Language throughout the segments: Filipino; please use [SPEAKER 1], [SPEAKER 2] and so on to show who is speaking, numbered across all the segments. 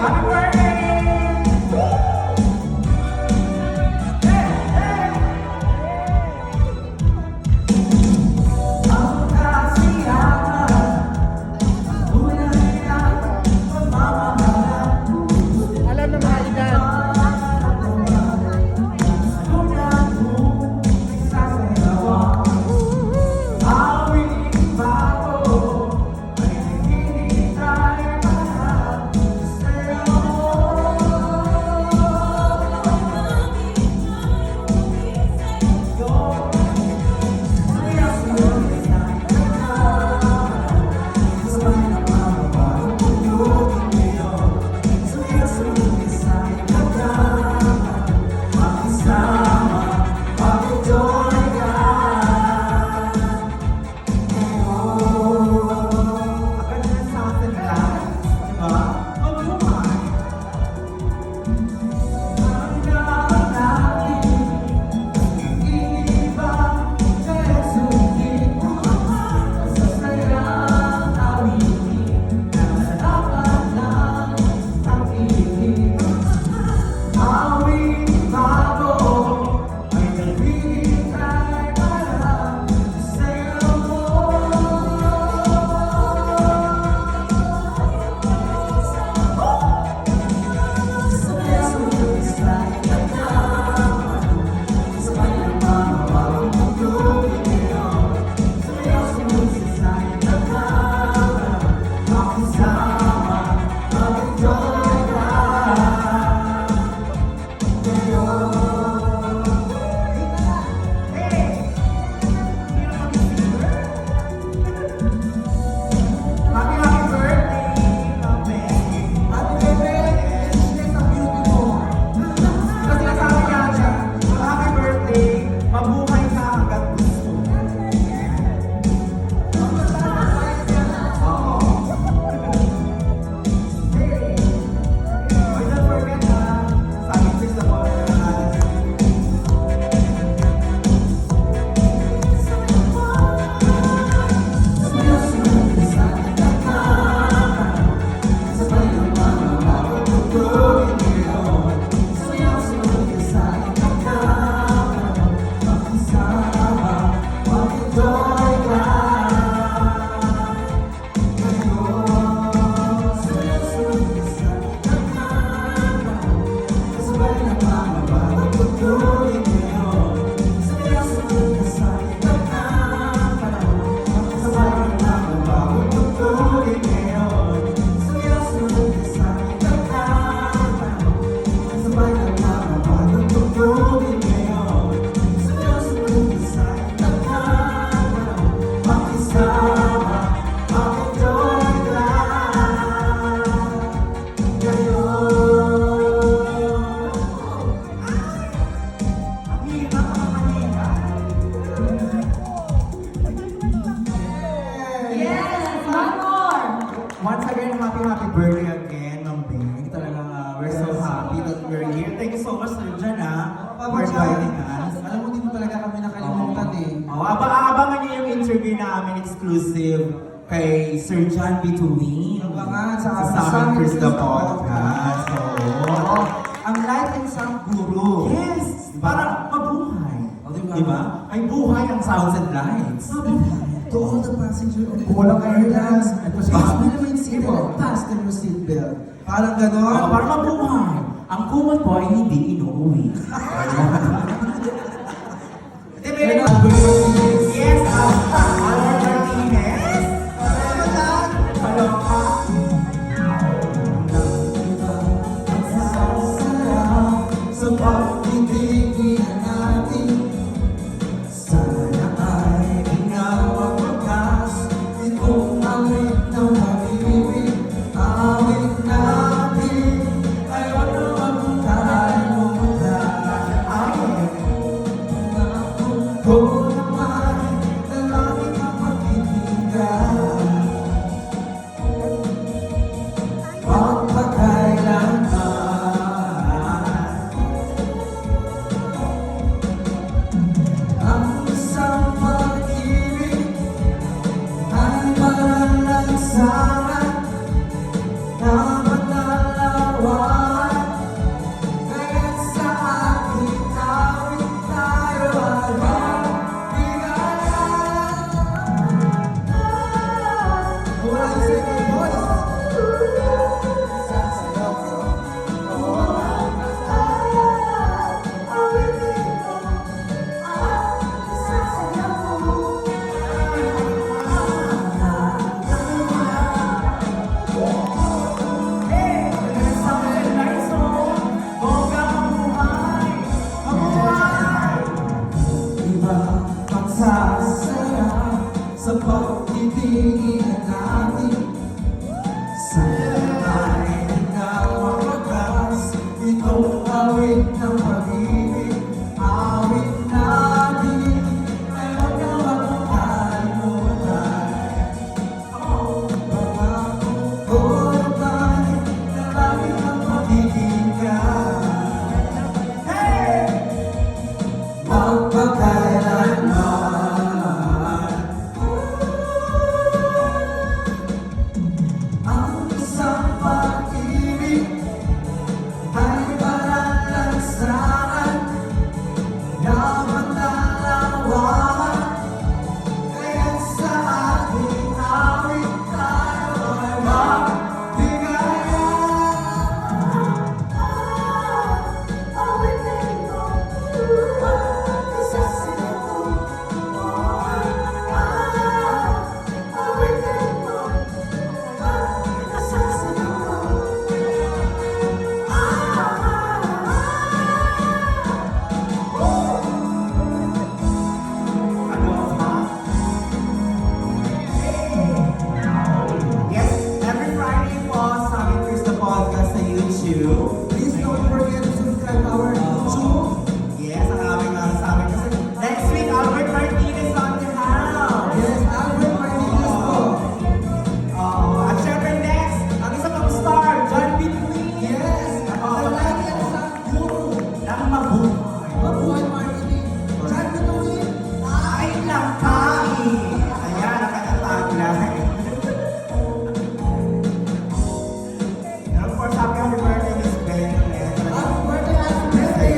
[SPEAKER 1] Happy birthday! Ang kasiyahan, buhay at pagmamahal.
[SPEAKER 2] Alam na mga edad.
[SPEAKER 1] Once again, happy birthday again, Ma'am Bing. Talagang we're so happy that we're here. Thank you so much, Sir Jan, for joining us.
[SPEAKER 3] Alam mo, di mo talaga kami nakalimutan eh.
[SPEAKER 1] Abangan niyo yung interview namin exclusive kay Sir Jan Between.
[SPEAKER 3] Abangan sa
[SPEAKER 1] Summit Chris the Podcast. Oo.
[SPEAKER 3] Ang life and sound guru.
[SPEAKER 1] Yes! Para mabuhay.
[SPEAKER 3] O, diba?
[SPEAKER 1] Diba? May buhay ang sounds and lights.
[SPEAKER 3] To all the passengers on Kulang Airlines, please remain seated and fasten your seatbelt. Parang ganon.
[SPEAKER 1] Para mabuhay. Ang kumot po ay hindi inuuwi. Yes, Albert Martinez. Paloka.
[SPEAKER 3] Sa pagtitigil natin, sana ay ikaw ang wakas. Itong awit na pag-ibig, awit natin ay wala magkalimutan. Ay, ko naman magiging ka.
[SPEAKER 1] Hey!
[SPEAKER 3] Magpakailanman ang isang pag-ibig ay parang lansangan na magdalawahan. Kaya't sa ating awit tayo ay magbigaya.
[SPEAKER 1] Yes, every Friday po sa aming Krista Podcast sa YouTube.
[SPEAKER 3] Please don't forget to subscribe our YouTube.
[SPEAKER 1] Yes, ang aming sa amin. Kasi next week, Albert Martinez on the house.
[SPEAKER 3] Yes, Albert Martinez po.
[SPEAKER 1] At syempre next, ang isa pang star, John B. Queen.
[SPEAKER 3] Yes, sa lagi at sa guru.
[SPEAKER 1] Nang mabuhay.
[SPEAKER 3] Mabuhay marketing. John Bituin.
[SPEAKER 1] Ay, nakain! Ayan, ang kanyang tagline. And of course, happy birthday, Miss Ben.
[SPEAKER 3] Happy birthday, happy birthday.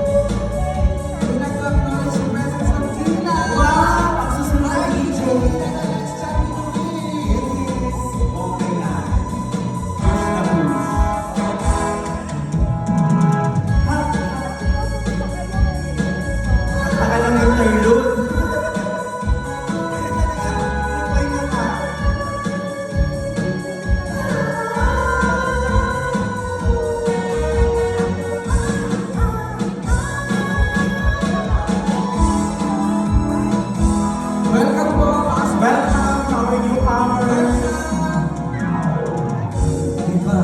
[SPEAKER 3] We'd like to acknowledge the presence of Gina.
[SPEAKER 1] Wow! Ang susunod na
[SPEAKER 3] Hi,
[SPEAKER 1] DJ.
[SPEAKER 3] Gina. That's John Bituin.
[SPEAKER 1] Okay na. Push na push. Ang tagal ng interlude. Ay, na.
[SPEAKER 3] Welcome po, Pastor.
[SPEAKER 1] Welcome to our newcomers.
[SPEAKER 3] Iba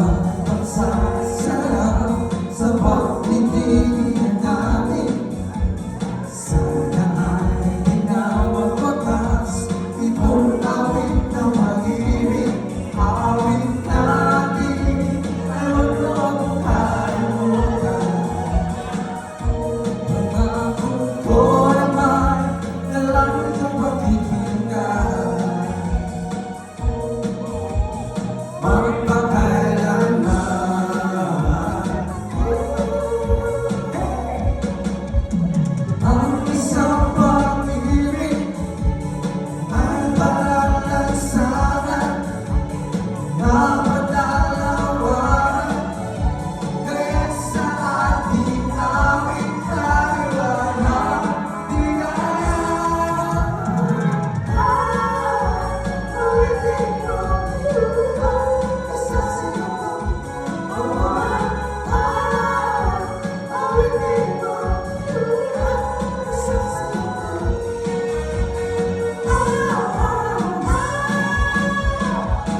[SPEAKER 3] pagsasarap sa pagtitigil natin. Sana ay di na magwakas itong awit na mag-ibig. Awit natin ay huwag mo kalimutan. Pangako ko naman na langit ang magiging ka. Magpakailanman ang isang pag-ibig ay parang lansangan na madalawahan. Kaya't sa ating awit tayo ay magbigaya.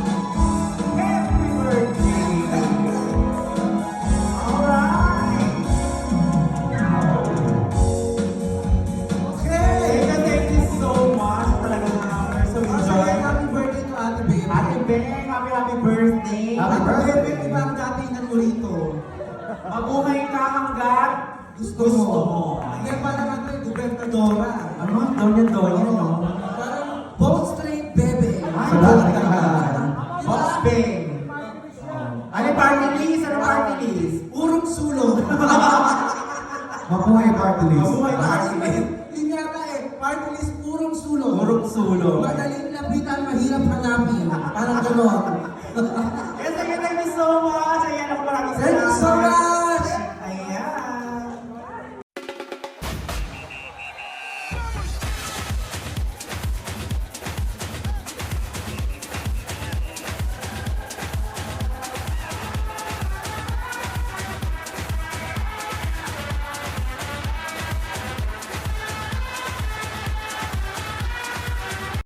[SPEAKER 1] Happy birthday! Alright!
[SPEAKER 3] Okay.
[SPEAKER 1] Thank you so much. Talagang we're so enjoy.
[SPEAKER 3] Happy birthday to Ate Babe.
[SPEAKER 1] Ate Beng, happy birthday!
[SPEAKER 3] Happy birthday, iba ang datingan mo rito.
[SPEAKER 1] Mabuhay ka hanggat
[SPEAKER 3] Gusto
[SPEAKER 1] gusto
[SPEAKER 3] mo.
[SPEAKER 1] mo.
[SPEAKER 3] Hindi pa naman ito, gobernadora.
[SPEAKER 1] Ano? Donya, no?
[SPEAKER 3] Parang both straight bebe.
[SPEAKER 1] Ay,
[SPEAKER 3] Salamat
[SPEAKER 1] ka.
[SPEAKER 3] ka.
[SPEAKER 1] Boss Beng. Ano party list? Ano party list?
[SPEAKER 3] Urong sulong.
[SPEAKER 1] Mabuhay party Mabuhay party
[SPEAKER 3] Party
[SPEAKER 1] list.
[SPEAKER 3] list. Yun yata eh. Party list, urong sulong.
[SPEAKER 1] Urong sulong.
[SPEAKER 3] Madaling lapitan, mahirap hanapin. Parang gano'n.